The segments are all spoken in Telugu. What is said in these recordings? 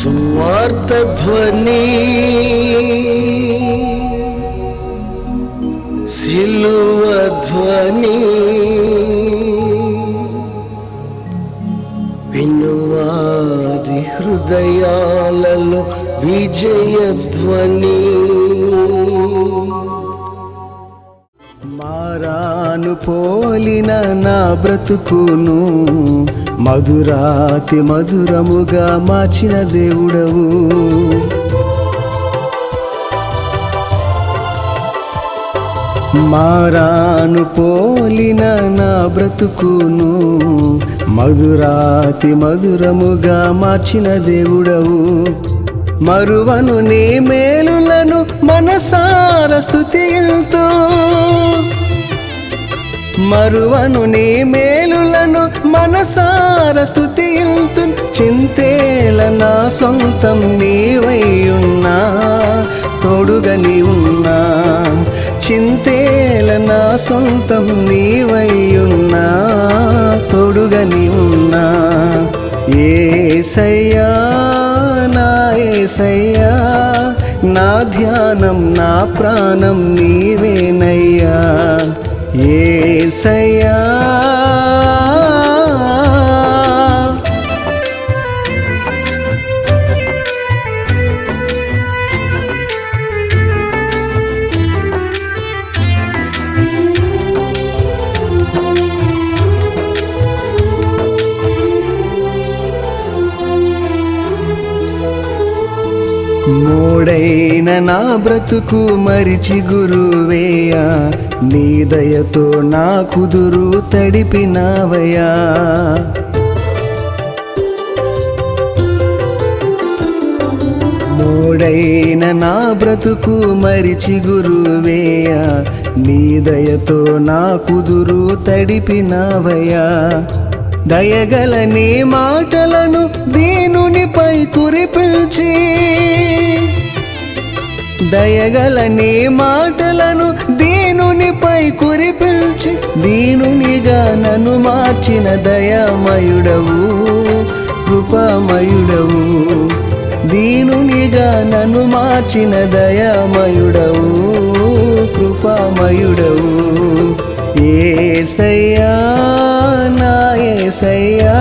సువార్త ధ్వని సిలువ ధ్వని వినువారి హృదయాలలో విజయ ధ్వని. మారాను పోలిన నా బ్రతుకును మధురాతి మధురముగా మార్చిన దేవుడవు. మారాను పోలిన నా బ్రతుకును మధురాతి మధురముగా మార్చిన దేవుడవు. మరువను నీ మేలులను మనసార స్తుతింతు, మరువను నీ మేలులను మనసార స్తుతింతు. చింతేల నా సొంతం నీవైయున్నా, తోడుగా నీ ఉన్నా. చింతేల నా సొంతం నీవైయున్నా, తోడుగా నీ ఉన్నా. యేసయ్యా నా యేసయ్యా, నా ధ్యానం నా ప్రాణం నీవేనయ్యా. యేసయ్యా మోడైన నా బ్రతుకు మరిచి గురువేయా, నీ దయతో నా కుదురు తడిపినావయ్యా. మోడైన నా బ్రతుకు మరిచి గురువేయా, నీ దయతో నా కుదురు తడిపినావయ్యా. దయగల నీ మాటలను దీనునిపై కురిపిల్చి, దయగల నీ మాటలను దీనునిపై కురిపిల్చి. దీనునిగా నన్ను మార్చిన దయామయుడవు, కృపామయుడవు. దీనునిగా నన్ను మార్చిన దయామయుడవు, కృపామయుడవు. యేసయ్యా నా యేసయ్యా,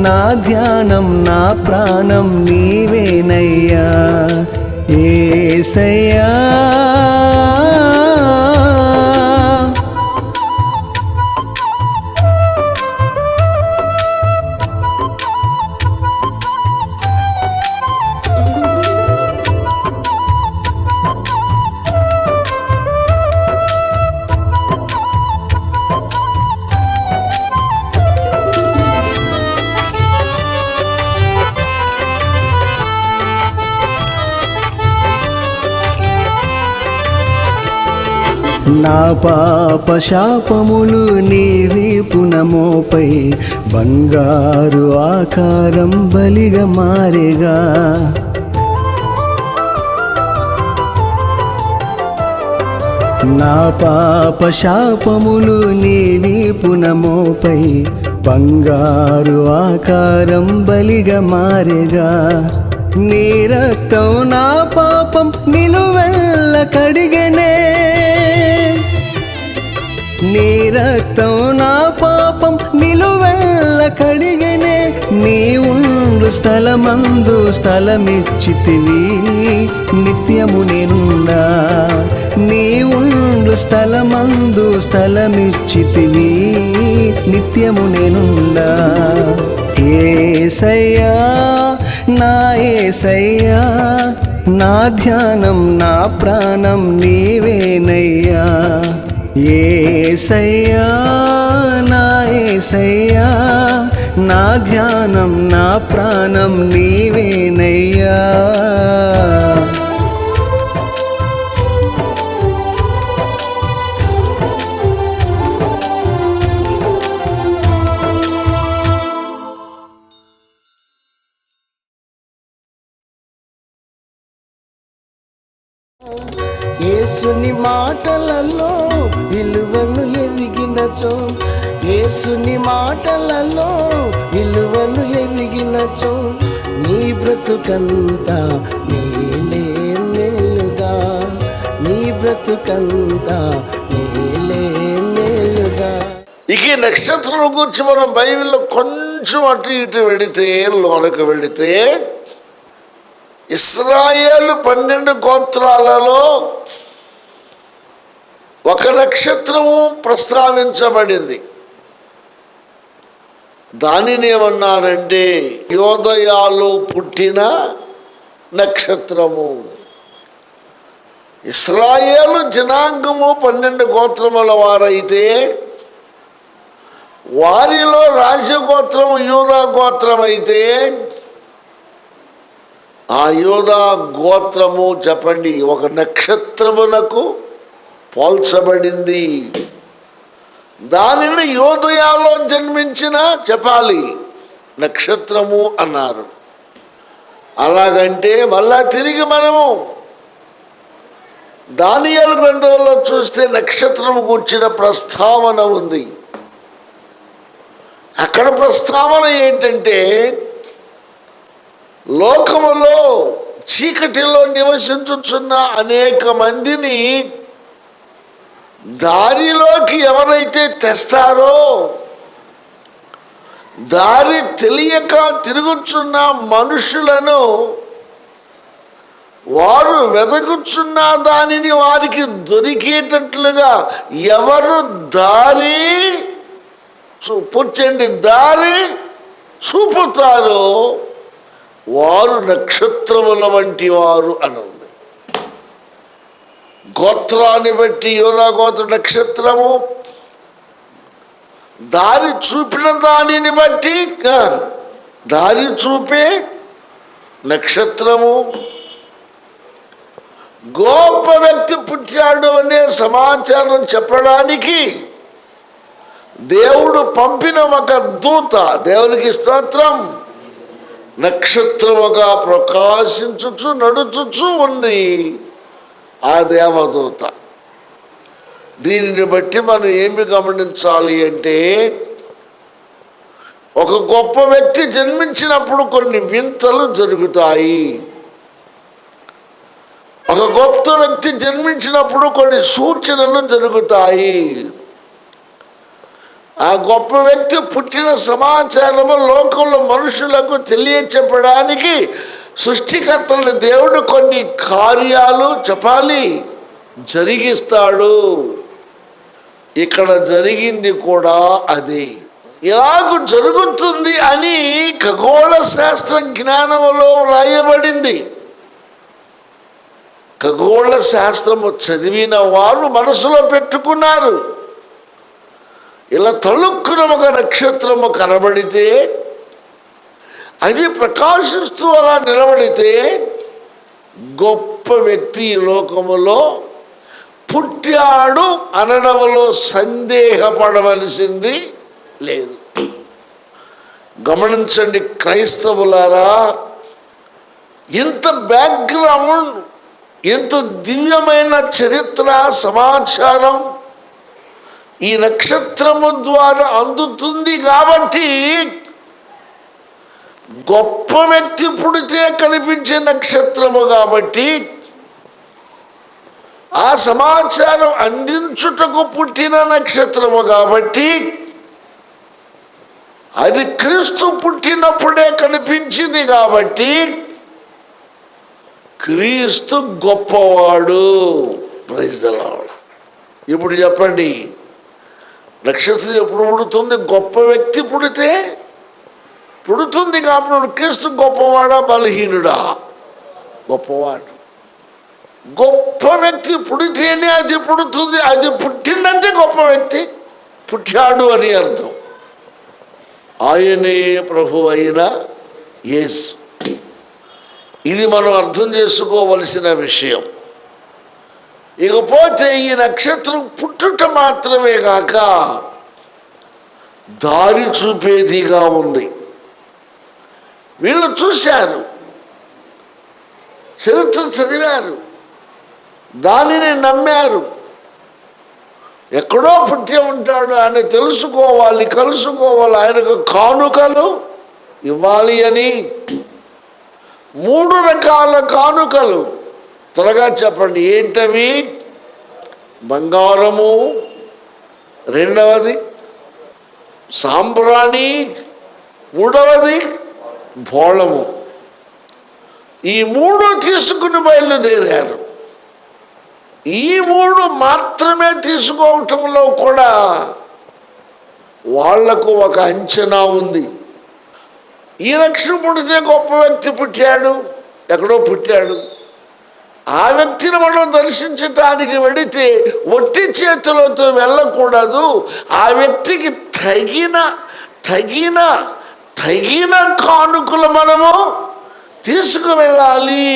నా ధ్యానం నా ప్రాణం నీవేనయ్యా. యేసయ్యా నా పాప శాపములు నీ వీపున మోపై, బంగారు ఆకారం బలిగా మారేగా. నా పాప శాపములు నీ వీపున మోపై, బంగారు ఆకారం బలిగా మారేగా. నీ రక్తం నా పాపం నిలువెల్ల కడిగనే, నీ రక్తం నా పాపం నిలువెల్ల కడిగనే. నీ ఉండు స్థలమందు స్థలమిచ్చితివి, నిత్యము నేనుండా. నీ ఉండు స్థలమందు స్థలమిచ్చితివి, నిత్యము నేనుండా. యేసయ్యా నా యేసయ్యా, నా ధ్యానం నా ప్రాణం నీవేనయ్యా. యేసయ్యా నా యేసయ్యా, నా ధ్యానం నా ప్రాణం నీవేనయ్యా. యేసుని మాటలలో విలువను ఎరిగినచో, యేసుని మాటలలో విలువను ఎరిగినచో, నీ బ్రతుకంతా మేలే మేలుగా, నీ బ్రతుకంతా మేలే మేలుగా. ఇక నక్షత్రం గురించి మనం బైబిల్లో కొంచెం అటు ఇటు వెళితే, లోనకు వెళితే, ఇశ్రాయేలు 12 గోత్రాలలో ఒక నక్షత్రము ప్రస్తావించబడింది. దానిని ఏమన్నారంటే యోదయాలు పుట్టిన నక్షత్రము. ఇశ్రాయేలు జనాంగము 12 గోత్రముల వారైతే వారిలో రాజగోత్రము యూదా గోత్రం అయితే, ఆ యూదా గోత్రము చెప్పండి ఒక నక్షత్రమునకు పోల్చబడింది. దానిని యోదయాలో జన్మించిన చెప్పాలి నక్షత్రము అన్నారు. అలాగంటే మళ్ళా తిరిగి మనము దానియేలు గ్రంథంలో చూస్తే నక్షత్రము గురించిన ప్రస్తావన ఉంది. అక్కడ ప్రస్తావన ఏంటంటే, లోకములో చీకటిలో నివసించుచున్న అనేక మందిని దారిలోకి ఎవరైతే తెస్తారో, దారి తెలియక తిరుగుచున్న మనుషులను వారు వెదకుచున్న దానిని వారికి దొరికేటట్లుగా ఎవరు దారి పుచ్చండి దారి చూపుతారో వారు నక్షత్రముల వంటి వారు అని ఉంది. గోత్రాన్ని బట్టి యోదా గోత్ర నక్షత్రము, దారి చూపిన దానిని బట్టి దారి చూపే నక్షత్రము. గొప్ప వ్యక్తి పుట్టాడు అనే సమాచారం చెప్పడానికి దేవుడు పంపిన ఒక దూత, దేవునికి స్తోత్రం, నక్షత్రముగా ప్రకాశించుచు నడుచుచు ఉంది ఆ దేవదూత. దీనిని బట్టి మనం ఏమి గమనించాలి అంటే, ఒక గొప్ప వ్యక్తి జన్మించినప్పుడు కొన్ని వింతలు జరుగుతాయి. ఒక గొప్ప వ్యక్తి జన్మించినప్పుడు కొన్ని సూచనలు జరుగుతాయి. ఆ గొప్ప వ్యక్తి పుట్టిన సమాచారము లోకంలో మనుషులకు తెలియచెప్పడానికి సృష్టికర్తలను దేవుడు కొన్ని కార్యాలు చెప్పాలి జరిగిస్తాడు. ఇక్కడ జరిగింది కూడా అదే. ఇలాగ జరుగుతుంది అని ఖగోళ శాస్త్ర జ్ఞానంలో రాయబడింది. ఖగోళ శాస్త్రము చదివిన వారు మనసులో పెట్టుకున్నారు, ఇలా తలుక్కున ఒక నక్షత్రము కనబడితే, అది ప్రకాశిస్తూ అలా నిలబడితే గొప్ప వ్యక్తి ఈ లోకములో పుట్టాడు అనడంలో సందేహపడవలసింది లేదు. గమనించండి క్రైస్తవులారా, ఇంత బ్యాక్గ్రౌండ్, ఇంత దివ్యమైన చరిత్ర సమాచారం ఈ నక్షత్రము ద్వారా అందుతుంది. కాబట్టి గొప్ప వ్యక్తి పుడితే కనిపించే నక్షత్రము కాబట్టి ఆ సమాచారం అందించుటకు పుట్టిన నక్షత్రము కాబట్టి అది క్రీస్తు పుట్టినప్పుడే కనిపించింది కాబట్టి క్రీస్తు గొప్పవాడు. Praise the Lord. ఇప్పుడు చెప్పండి, నక్షత్రం ఎప్పుడు పుడుతుంది? గొప్ప వ్యక్తి పుడితే పుడుతుంది కాబట్టి క్రీస్తు గొప్పవాడా బలహీనుడా? గొప్పవాడు. గొప్ప వ్యక్తి పుడితేనే అది పుడుతుంది. అది పుట్టిందంటే గొప్ప వ్యక్తి పుట్టాడు అని అర్థం. ఆయనే ప్రభు అయిన యేసు. ఇది మనం అర్థం చేసుకోవలసిన విషయం. ఇకపోతే ఈ నక్షత్రం పుట్టుట మాత్రమే కాక దారి చూపేదిగా ఉంది. వీళ్ళు చూశారు, చరిత్ర చదివారు, దానిని నమ్మారు. ఎక్కడో పుట్టి ఉంటాడు, ఆయన తెలుసుకోవాలి, కలుసుకోవాలి, ఆయనకు కానుకలు ఇవ్వాలి అని 3 రకాల కానుకలు. త్వరగా చెప్పండి, ఏంటవి? బంగారము, రెండవది సాంబ్రాణి, మూడవది బోళము. ఈ 3 తీసుకుని బయలుదేరారు. ఈ 3 మాత్రమే తీసుకోవటంలో కూడా వాళ్లకు ఒక అంచనా ఉంది. ఈ రక్షణ పుడితే గొప్ప వ్యక్తి పుట్టాడు, ఎక్కడో పుట్టాడు. ఆ వ్యక్తిని మనం దర్శించటానికి వెళితే ఒట్టి చేతులతో వెళ్ళకూడదు. ఆ వ్యక్తికి తగిన తగిన తగిన కానుకలు మనము తీసుకువెళ్ళాలి.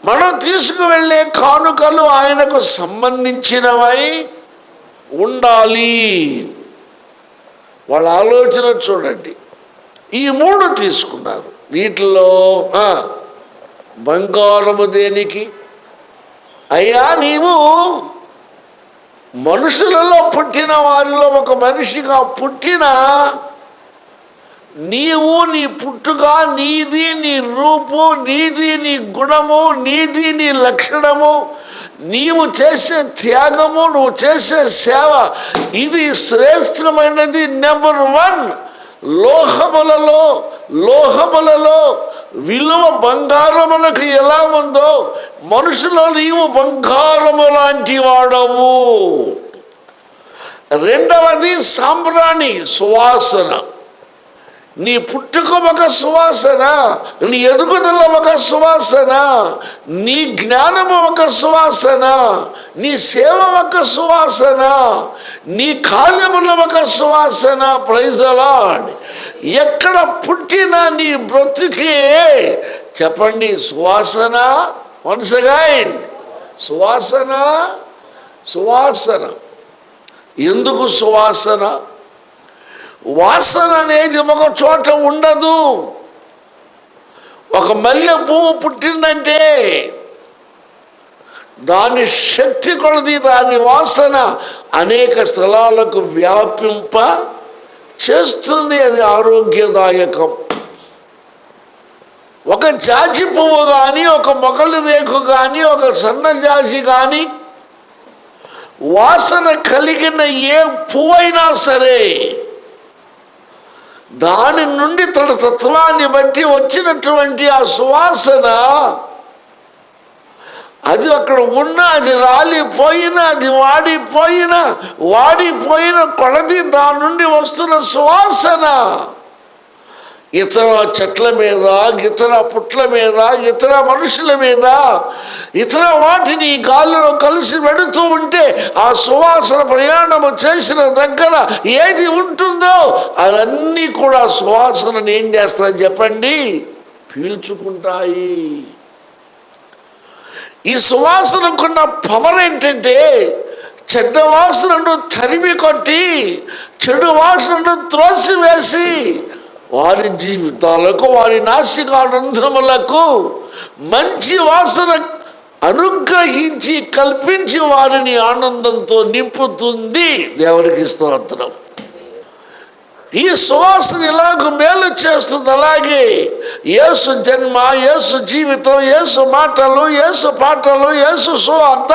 మనం తీసుకువెళ్ళే కానుకలు ఆయనకు సంబంధించినవై ఉండాలి. వాళ్ళ ఆలోచన చూడండి. ఈ 3 తీసుకున్నారు. వీటిలో బంగారము దేనికి? అయ్యా, నీవు మనుషులలో పుట్టిన వారిలో ఒక మనిషిగా పుట్టిన నీవు, నీ పుట్టుక, నీది నీ రూపు, నీది నీ గుణము, నీది నీ లక్షణము, నీవు చేసే త్యాగము, నువ్వు చేసే సేవ, ఇది శ్రేష్టమైనది. నెంబర్ 1. లోహములలో విలువ బంగారమునకు ఎలా ఉందో మనుషులో నీవు బంగారము లాంటి వాడవు. రెండవది సాంబ్రాణి, సువాసన. నీ పుట్టుక ఒక సువాసన, నీ ఎదుగుదల ఒక సువాసన, నీ జ్ఞానము ఒక సువాసన, నీ సేవ ఒక సువాసన, నీ కార్యముల ఒక సువాసన. Praise the Lord. ఎక్కడ పుట్టినా నీ బ్రతుకే చెప్పండి సువాసన. వన్స్ అగైన్ సువాసన. సువాసన. ఎందుకు సువాసన? వాసన అనేది ఒక చోట ఉండదు. ఒక మల్లె పువ్వు పుట్టిందంటే దాని శక్తి కొలది దాని వాసన అనేక స్థలాలకు వ్యాపింప చేస్తుంది. అది ఆరోగ్యదాయకం. ఒక జాజి పువ్వు కానీ, ఒక మొగలి రేకు కానీ, ఒక సన్నజాజి కానీ, వాసన కలిగిన ఏ పువ్వైనా సరే దాని నుండి తన తత్వాన్ని బట్టి వచ్చినటువంటి ఆ సువాసన, అది అక్కడ ఉన్న, అది రాలిపోయినా, అది వాడిపోయిన కొలది దాని నుండి వస్తున్న సువాసన ఇతర చెట్ల మీద, ఇతర పుట్ల మీద, ఇతర మనుషుల మీద, ఇతర వాటిని గాలిలో కలిసి వెడుతూ ఉంటే ఆ సువాసన ప్రయాణము చేసిన దగ్గర ఏది ఉంటుందో అదన్నీ కూడా సువాసనను ఏం చేస్తాయని చెప్పండి? పీల్చుకుంటాయి. ఈ సువాసనకున్న పవర్ ఏంటంటే చెడ్డ వాసనను తరిమి కొట్టి చెడు వాసనను త్రోసివేసి వారి జీవితాలకు, వారి నాసికారంధ్రములకు మంచి వాసన అనుగ్రహించి కల్పించి వారిని ఆనందంతో నింపుతుంది. దేవునికి స్తోత్రం. ఈ సువాసన ఇలాగ మేలు చేస్తుంది. అలాగే యేసు జన్మ, యేసు జీవితం, యేసు మాటలు, యేసు పాటలు, యేసు సువార్త,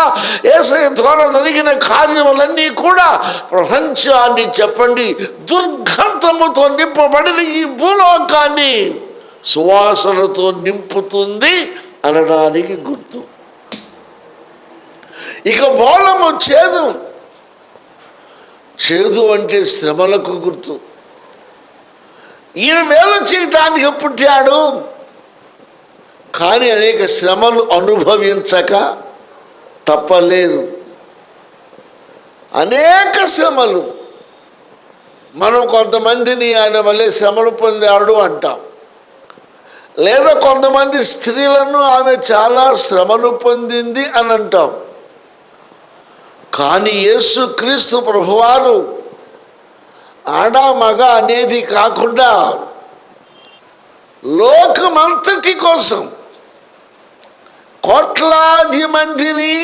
యేసయ్య ద్వారా జరిగిన కార్యములన్నీ కూడా ప్రపంచాన్ని చెప్పండి దుర్గంధముతో నింపబడిన ఈ భూలోకాన్ని సువాసనతో నింపుతుంది అనడానికి గుర్తు. ఇక బోళము చేదు. చేదు అంటే శ్రమలకు గుర్తు. ఈయన మేలు చేయటానికి పుట్టాడు, కానీ అనేక శ్రమలు అనుభవించక తప్పలేదు. అనేక శ్రమలు. మనం కొంతమందిని ఆయన వల్లే శ్రమలు పొందాడు అంటాం, లేదా కొంతమంది స్త్రీలను ఆమె చాలా శ్రమలు పొందింది అని అంటాం. కానీ యేసుక్రీస్తు ప్రభువారు ఆడ మగ అనేది కాకుండా లోకమంతటి కోసం, కోట్లాది మందిని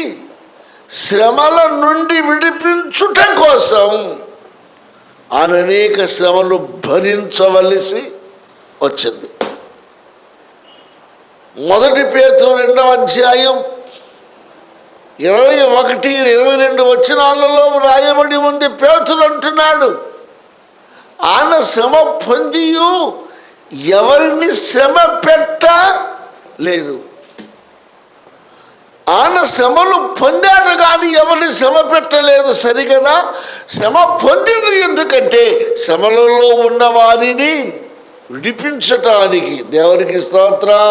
శ్రమల నుండి విడిపించుట కోసం ఆయన అనేక శ్రమలు భరించవలసి వచ్చింది. మొదటి పేతురు 2వ అధ్యాయం 21-22 వచనాలలో రాయబడి ఉంది. పేతురు అంటున్నాడు, ఆయన శ్రమ పొంది ఎవరిని శ్రమ పెట్టలేదు. ఆయన శ్రమలు పొందాడు కానీ ఎవరిని శ్రమ పెట్టలేదు. సరిగదా? శ్రమ పొందింది ఎందుకంటే శ్రమలలో ఉన్న వారిని విడిపించటానికి. దేవునికి స్తోత్రం.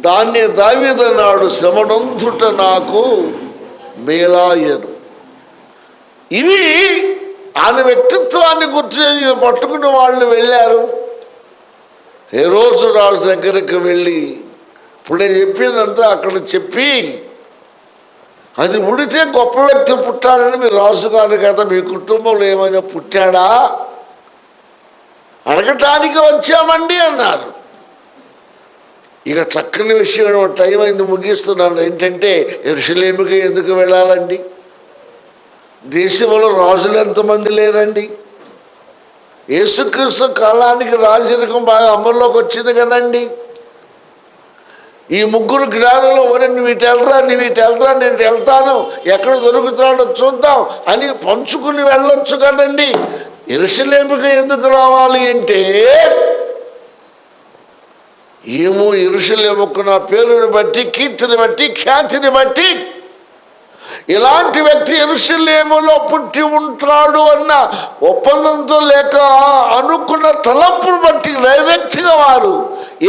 దాన్ని దావీదన్నాడు, శ్రమనందుట నాకు మేలాయను. ఇవి ఆయన వ్యక్తిత్వాన్ని గుర్తు పట్టుకుని వాళ్ళు వెళ్ళారు. హెరోదు రాజు దగ్గరికి వెళ్ళి ఇప్పుడు నేను చెప్పిందంతా అక్కడ చెప్పి, అది ఉడితే గొప్ప వ్యక్తి పుట్టాడని మీరు రాజుగారు కదా, మీ కుటుంబంలో ఏమైనా పుట్టాడా అడగటానికి వచ్చామండి అన్నారు. ఇక చక్కని విషయం, టైం అయింది, ముగిస్తున్నాను. ఏంటంటే యెరూషలేముకి ఎందుకు వెళ్ళాలండి? దేశంలో రాజులు ఎంతమంది లేరండి? యేసుక్రీస్తు కాలానికి రాజరికం బాగా అమల్లోకి వచ్చింది కదండి. ఈ ముగ్గురు జ్ఞానులు, నువ్వు ఇటు వెళ్ళరా, నువ్వు ఇటు వెళ్ళరా, నేను వెళ్తాను, ఎక్కడ దొరుకుతాడో చూద్దాం అని పంచుకుని వెళ్ళొచ్చు కదండి. యెరూషలేముకి ఎందుకు రావాలి అంటే, ఏమో యెరూషలేముకు నా పేరుని బట్టి, కీర్తిని బట్టి, ఖ్యాతిని బట్టి ఇలాంటి వ్యక్తి యెరూషలేములో పుట్టి ఉంటాడు అన్న ఒప్పందంతో లేక అనుకున్న తలంపును బట్టి డైరెక్ట్గా వారు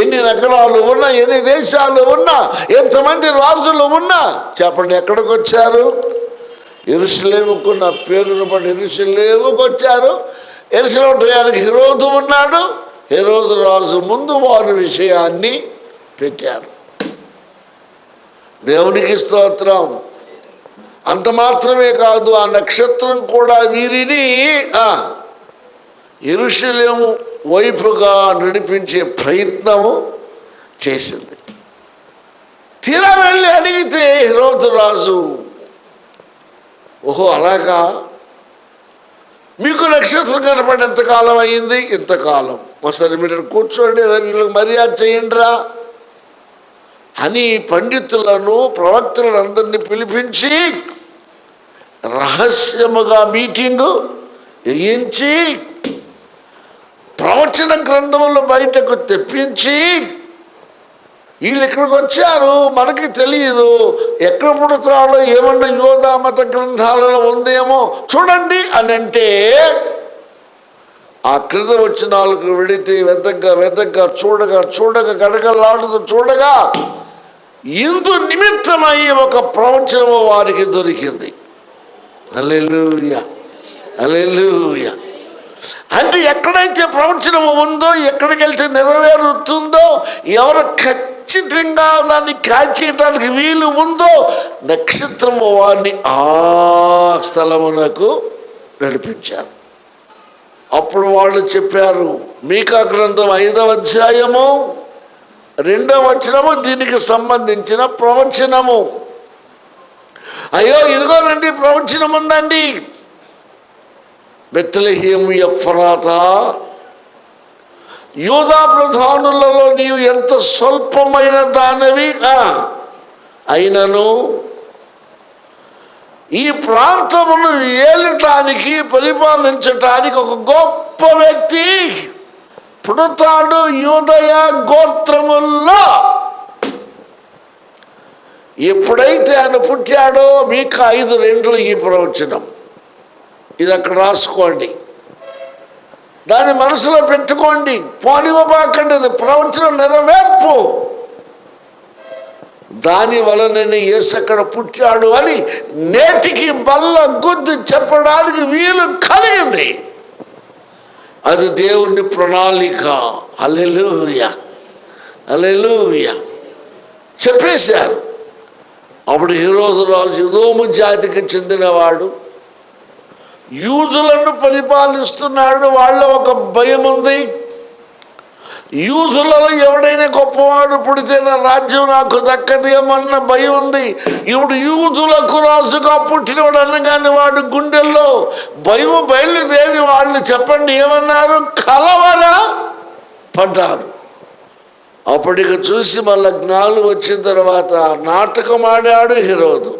ఎన్ని నగరాలు ఉన్నా, ఎన్ని దేశాలు ఉన్నా, ఎంతమంది రాజులు ఉన్నా చెప్పండి ఎక్కడికి వచ్చారు? యెరూషలేముకు నా పేరును బట్టి యెరూషలేముకు వచ్చారు. యెరూషలేముకి హెరోదు ఉన్నాడు. హెరోదు రాజు ముందు వారి విషయాన్ని పెట్టారు. దేవునికి స్తోత్రం. అంత మాత్రమే కాదు, ఆ నక్షత్రం కూడా వీరిని యెరూషలేము వైపుగా నడిపించే ప్రయత్నము చేసింది. తీరా వెళ్ళి అడిగితే హెరోదు రాజు, ఓహో అలాగా, మీకు నక్షత్రం కనపడి ఎంతకాలం అయింది? ఇంతకాలం. సరే మీరు కూర్చోండి, వీళ్ళకి మర్యాద చేయండిరా అని పండితులను, ప్రవక్తలను అందరినీ పిలిపించి రహస్యముగా మీటింగు వేయించి ప్రవచన గ్రంథములు బయటకు తెప్పించి, వీళ్ళు ఇక్కడికి వచ్చారు, మనకి తెలియదు, ఎక్కడ పుడతాడో ఏమన్నా యోధా మత గ్రంథాలలో ఉందేమో చూడండి అని అంటే, ఆ క్రింద వచ్చిన వాళ్ళకు వెడితే వెతగ్గా చూడగా గడగలాడుతూ చూడగా ఇందు నిమిత్తమై ఒక ప్రవచనము వారికి దొరికింది. హల్లెలూయా, హల్లెలూయా. అంటే ఎక్కడైతే ప్రవచనము ఉందో, ఎక్కడికి వెళ్తే నెరవేరుతుందో, ఎవరు ఖచ్చితంగా దాన్ని కాల్చేయడానికి వీలు ఉందో, నక్షత్రము వారిని ఆ స్థలమునకు నడిపించారు. అప్పుడు వాళ్ళు చెప్పారు, మీకా గ్రంథం 5వ అధ్యాయము 2వ వచనము దీనికి సంబంధించిన ప్రవచనము. అయ్యో ఇదిగోనండి ప్రవచనం ఉందండి. బెత్లెహేము ఎఫ్రాతా, యూదా ప్రధానులలో నీవు ఎంత స్వల్పమైన దానవి అయినను ఈ ప్రాంతమును ఏలటానికి, పరిపాలించటానికి ఒక గొప్ప వ్యక్తి పుడతాడు యూదయ గోత్రముల్లో. ఎప్పుడైతే ఆయన పుట్టాడో మీకు 5:2 ఈ ప్రవచనం. ఇది అక్కడ రాసుకోండి, దాన్ని మనసులో పెట్టుకోండి, పోనివ్వబాకండి. ప్రవచనం నెరవేర్పు. దాని వలన యేసు అక్కడ పుట్టాడు అని నేటికి బల్ల గుద్ది చెప్పడానికి వీలు కలిగింది. అది దేవుని ప్రణాళిక. హల్లెలూయా, హల్లెలూయా. చెప్పేశారు. అప్పుడు హెరోదు రాజు ఎదోము జాతికి చెందినవాడు, యూదులను పరిపాలిస్తున్నాడు. వాళ్ళ ఒక భయం ఉంది, యూదులలో ఎవడైనా గొప్పవాడు పుడితే నా రాజ్యం నాకు దక్కదేమన్న భయం ఉంది. ఇప్పుడు యూదులకు రాజుగా పుట్టినవాడు అనగానే వాడు గుండెల్లో భయం బయలుదేరి వాళ్ళు చెప్పండి ఏమన్నారు? కలవర పడ్డారు. అప్పటికి చూసి మళ్ళా జ్ఞానం వచ్చిన తర్వాత నాటకం ఆడాడు హెరోదు.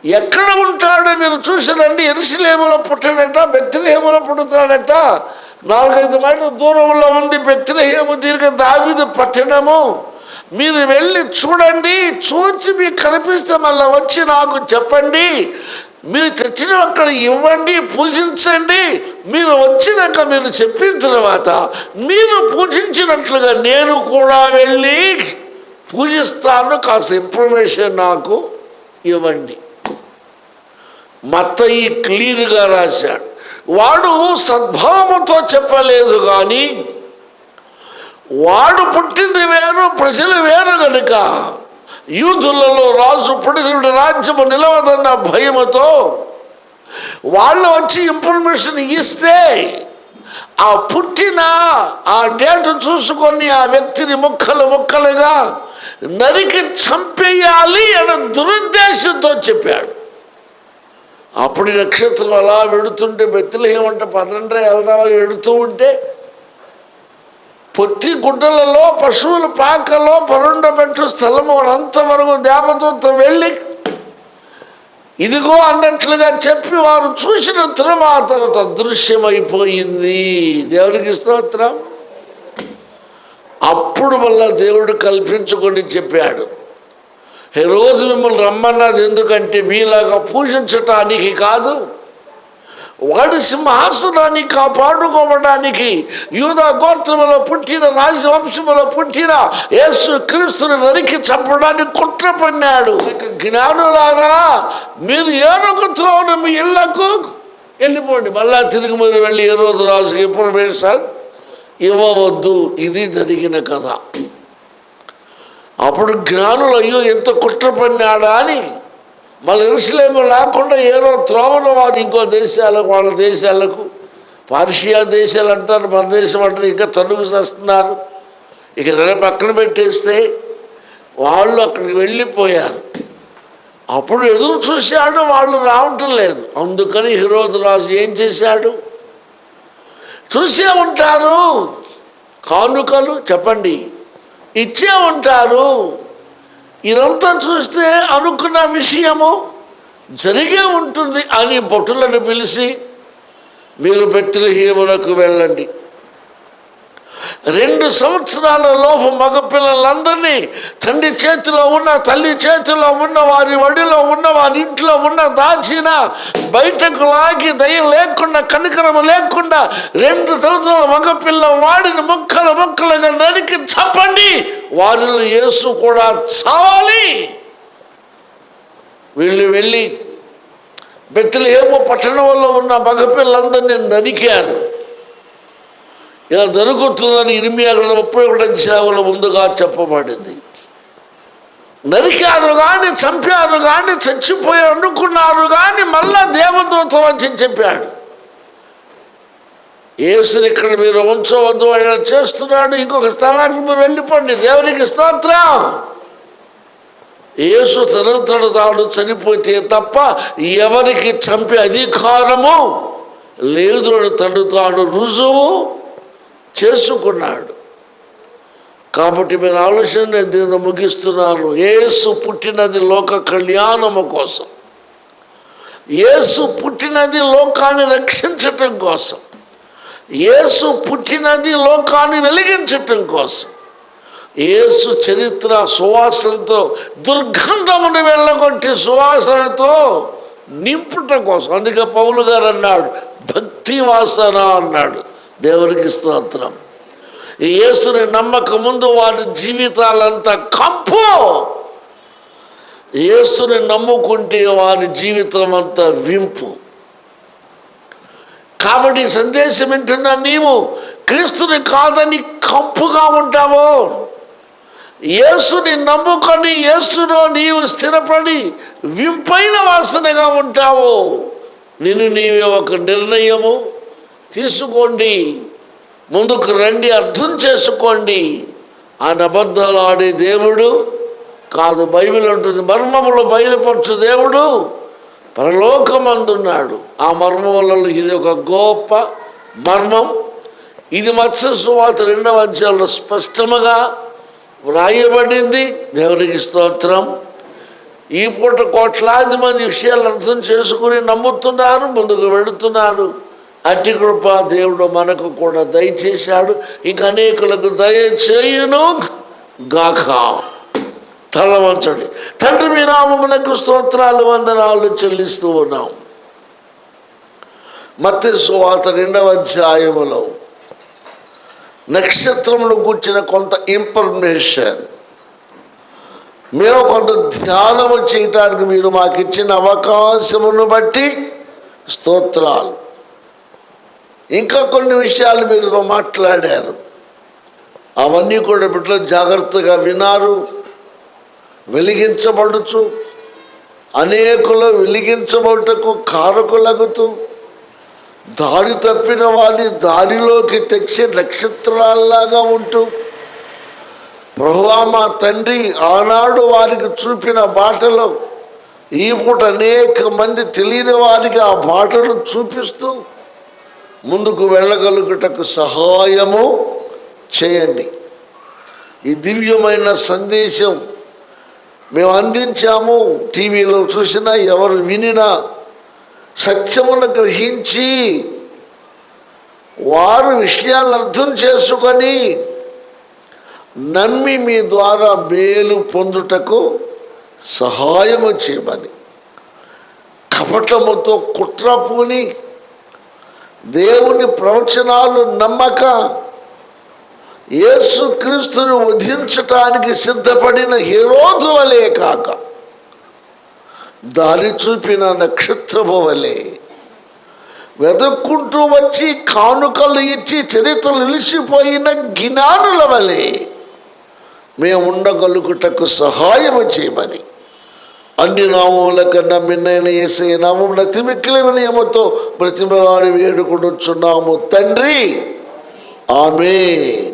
ఎక్కడ ఉంటాడో మీరు చూసారండి, యెరూషలేములో పుట్టాడట, బెత్లెహేములో పుడతాడట. 4-5 మైళ్ళ దూరంలో ఉంది బెత్లెహేము, దీనికి దావీదు పట్టణము. మీరు వెళ్ళి చూడండి, చూచి మీకు కనిపిస్తే మళ్ళీ వచ్చి నాకు చెప్పండి. మీరు తెచ్చిన అక్కడ ఇవ్వండి, పూజించండి. మీరు వచ్చినాక మీరు చెప్పిన తర్వాత మీరు పూజించినట్లుగా నేను కూడా వెళ్ళి పూజిస్తాను, కాస్త ఇన్ఫర్మేషన్ నాకు ఇవ్వండి. మత్తయి క్లియర్గా రాశాడు. వాడు సద్భావంతో చెప్పలేదు, కానీ వాడు పుట్టింది వేరు, ప్రజలు వేరు కనుక యూదులలో రాజు పుడితుడు రాజ్యము నిలవదన్న భయముతో వాళ్ళు వచ్చి ఇన్ఫర్మేషన్ ఇస్తే ఆ పుట్టిన ఆ డేట్ చూసుకొని ఆ వ్యక్తిని ముక్కలుగా నరికి చంపేయాలి అనే దురుద్దేశంతో చెప్పాడు. అప్పుడు నక్షత్రం అలా వెడుతుంటే బెత్లెహేము అంటే పదండ్రే వెళ్దామని వెడుతూ ఉంటే పొత్తి గుడ్డలలో పశువుల పాకలో పరుండబెట్టు స్థలము అంతవరకు దేవదూత వెళ్ళి ఇదిగో అన్నట్లుగా చెప్పి వారు చూసిన తర్వాత అదృశ్యమైపోయింది. దేవునికి స్తోత్రం. అప్పుడు మళ్ళా దేవుడు కల్పించుకొని చెప్పాడు, హెరోదు మిమ్మల్ని రమ్మన్నది ఎందుకంటే మీలాగా పూజించటానికి కాదు, వాడి సింహాసనాన్ని కాపాడుకోవడానికి యూదా గోత్రములో పుట్టిన రాజవంశములో పుట్టిన యేసు క్రీస్తుని నరికి చంపడానికి కుట్ర పన్నాడు. జ్ఞానులారా, మీరు ఏనుగుతున్న మీ ఇళ్లకు వెళ్ళిపోండి, మళ్ళా తిరిగి మీరు వెళ్ళి ఏ రోజు రాజుకి ఇన్ఫర్మేషన్ ఇవ్వవద్దు. ఇది జరిగిన కథ. అప్పుడు జ్ఞానులు అయ్యో ఎంత కుట్ర పన్నాడా అని మళ్ళీ యెరూషలేము లేకుండా ఏదో త్రోవను వారు ఇంకో దేశాలకు, వాళ్ళ దేశాలకు, పార్షియా దేశాలు అంటారు, మన దేశం అంటారు, ఇంకా తనుగు చేస్తున్నారు. ఇక పక్కన పెట్టేస్తే వాళ్ళు అక్కడికి వెళ్ళిపోయారు. అప్పుడు ఎదురు చూశాడు, వాళ్ళు రావటం లేదు. అందుకని హెరోదు రాజు ఏం చేశాడు, చూసే ఉంటారు కానుకలు చెప్పండి ఇచ్చే ఉంటారు, ఇదంతా చూస్తే అనుకున్న విషయము జరిగే ఉంటుంది అని భటులను పిలిచి మీరు బెత్లెహేమునకు వెళ్ళండి, 2 సంవత్సరాల లోపు మగపిల్లలందరినీ తండ్రి చేతిలో ఉన్న, తల్లి చేతిలో ఉన్న, వారి వడిలో ఉన్న, వారి ఇంట్లో ఉన్న దాచిన బయటకు లాగి దయ లేకుండా కనికరము లేకుండా 2 సంవత్సరాల మగపిల్ల వాడిని ముక్కలుగా నరికి చంపండి, వారిలో యేసు కూడా చావాలి. వీళ్ళు వెళ్ళి బెత్లెహేము పట్టణంలో ఉన్న మగపిల్లందరినీ నరికారు. ఇలా జరుగుతుందని ఇర్మియా 31 ముందుగా చెప్పబడింది. నరికారు కానీ, చంపారు కానీ, చచ్చిపోయి అనుకున్నారు కానీ మళ్ళా దేవదూత వచ్చి చెప్పాడు, యేసుని ఇక్కడ మీరు ఉంచవద్దు, ఆయన చేస్తున్నాడు, ఇంకొక స్థలానికి మీరు వెళ్ళిపోండి. దేవునికి స్తోత్రం. యేసు తనంతట తాను చనిపోతే తప్ప ఎవరికి చంపే అధికారము లేదు, తను తాను రుజువు చేసుకున్నాడు. కాబట్టి మీరు ఆలోచన నేను ముగిస్తున్నాను. యేసు పుట్టినది లోక కళ్యాణము కోసం, యేసు పుట్టినది లోకాన్ని రక్షించటం కోసం, యేసు పుట్టినది లోకాన్ని వెలిగించటం కోసం, యేసు చరిత్ర సువాసనతో దుర్గంధమును వెళ్ళగొట్టి సువాసనతో నింపుటం కోసం. అందుకే పౌలు గారు అన్నాడు భక్తి వాసన అన్నాడు. దేవునికి స్తోత్రం. ఈ యేసుని నమ్మక ముందు వారి జీవితాలంతా కంపు, యేసుని నమ్ముకుంటే వారి జీవితం అంతా వింపు. కాబట్టి సందేశం వింటున్నా నీవు క్రీస్తుని కాదని కంపుగా ఉంటావు, యేసుని నమ్ముకొని యేసులో నీవు స్థిరపడి వింపైన వాసనగా ఉంటావు. నిన్ను నీవే ఒక నిర్ణయము తీసుకోండి, ముందుకు రండి, అర్థం చేసుకోండి. ఆయన అబద్ధాలు ఆడే దేవుడు కాదు. బైబిల్ ఉంటుంది మర్మములు బయలుపరచు దేవుడు పరలోకమందున్నాడు. ఆ మర్మములలో ఇది ఒక గొప్ప మర్మం. ఇది మత్తయి సువార్త 2వ అధ్యాయంలో స్పష్టముగా వ్రాయబడింది. దేవునికి స్తోత్రం. ఈ పూట కోట్లాది మంది విషయాలు అర్థం చేసుకుని నమ్ముతున్నారు, ముందుకు వెళుతున్నారు. అట్టి కృప దేవుడు మనకు కూడా దయచేశాడు, ఇంకా అనేకులకు దయచేయును గాక. తలవంచండి. తండ్రి మీ నామమునకు స్తోత్రాలు, వందనాలు చెల్లిస్తూ ఉన్నాం. మత్తయి సువార్త 2వ అధ్యాయములో నక్షత్రమును కూర్చిన కొంత ఇన్ఫర్మేషన్ మేము కొంత ధ్యానము చేయటానికి మీరు మాకు ఇచ్చిన అవకాశమును బట్టి స్తోత్రాలు. ఇంకా కొన్ని విషయాలు మీరు మాట్లాడారు, అవన్నీ కూడా బిడ్డలు జాగ్రత్తగా వినారు. వెలిగించబడుచు అనేకులు వెలిగించబడుటకు కారకులగుతూ దారి తప్పిన వాడిని దారిలోకి తెచ్చే నక్షత్రాల్లాగా ఉంటూ, ప్రభువా మా తండ్రి ఆనాడు వారికి చూపిన బాటలో ఈ పూట అనేక మంది తెలియని వారికి ఆ బాటను చూపిస్తూ ముందుకు వెళ్ళగలుగుటకు సహాయము చేయండి. ఈ దివ్యమైన సందేశం మేము అందించాము. టీవీలో చూసినా, ఎవరు వినినా సత్యమును గ్రహించి వారు విషయాలు అర్థం చేసుకొని నమ్మి మీ ద్వారా మేలు పొందుటకు సహాయము చేయమని, కపటముతో కుట్ర పూని దేవుని ప్రవచనాలు నమ్మక యేసుక్రీస్తును వధించటానికి సిద్ధపడిన హేరోదు వలే కాక, దారి చూపిన నక్షత్రము వలె వెతుక్కుంటూ వచ్చి కానుకలు ఇచ్చి చరిత్ర నిలిచిపోయిన జ్ఞానుల వలె మేము ఉండగలుగుటకు సహాయము చేయమని, అన్ని నామముల కన్నా మిన్నైన యేసయ్య నామమున అతి మిక్కిలి వినయముతో బ్రతిమలాడి వేడుకొనుచున్నాము తండ్రి. ఆమేన్.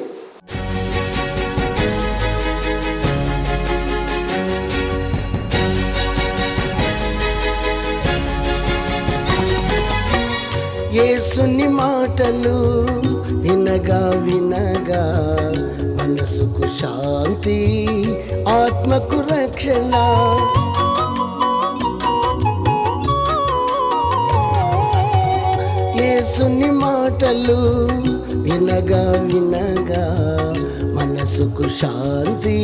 యేసుని మాటలు వినగా వినగా మనసుకు శాంతి, ఆత్మకు రక్షణ. యేసుని మాటలు వినగా వినగా మనసుకు శాంతి,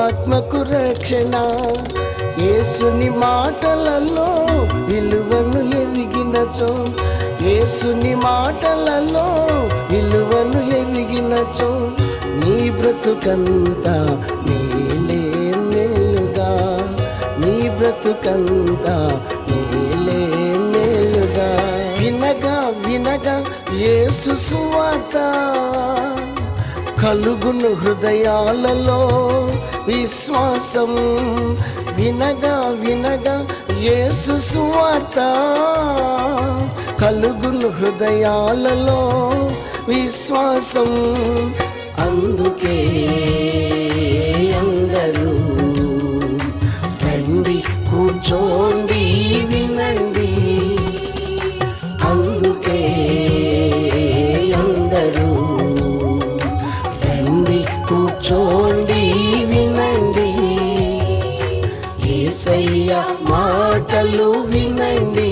ఆత్మకు రక్షణ. యేసుని మాటలలో విలువను ఎరిగినచో, యేసుని మాటలలో విలువను ఎరిగినచో నీ బ్రతుకంతా మేలే మేలుగా, నీ బ్రతుకంతా మేలే మేలుగా. వినగా వినగా యేసు సువార్త కలుగును హృదయాలలో విశ్వాసం. వినగా వినగా యేసు సువార్త కలుగును హృదయాలలో విశ్వాసం. అందుకే అందరూ రండి కూర్చోండి వినండి. అందుకే అందరూ రండి కూర్చోండి వినండి. యేసయ్య మాటలు వినండి.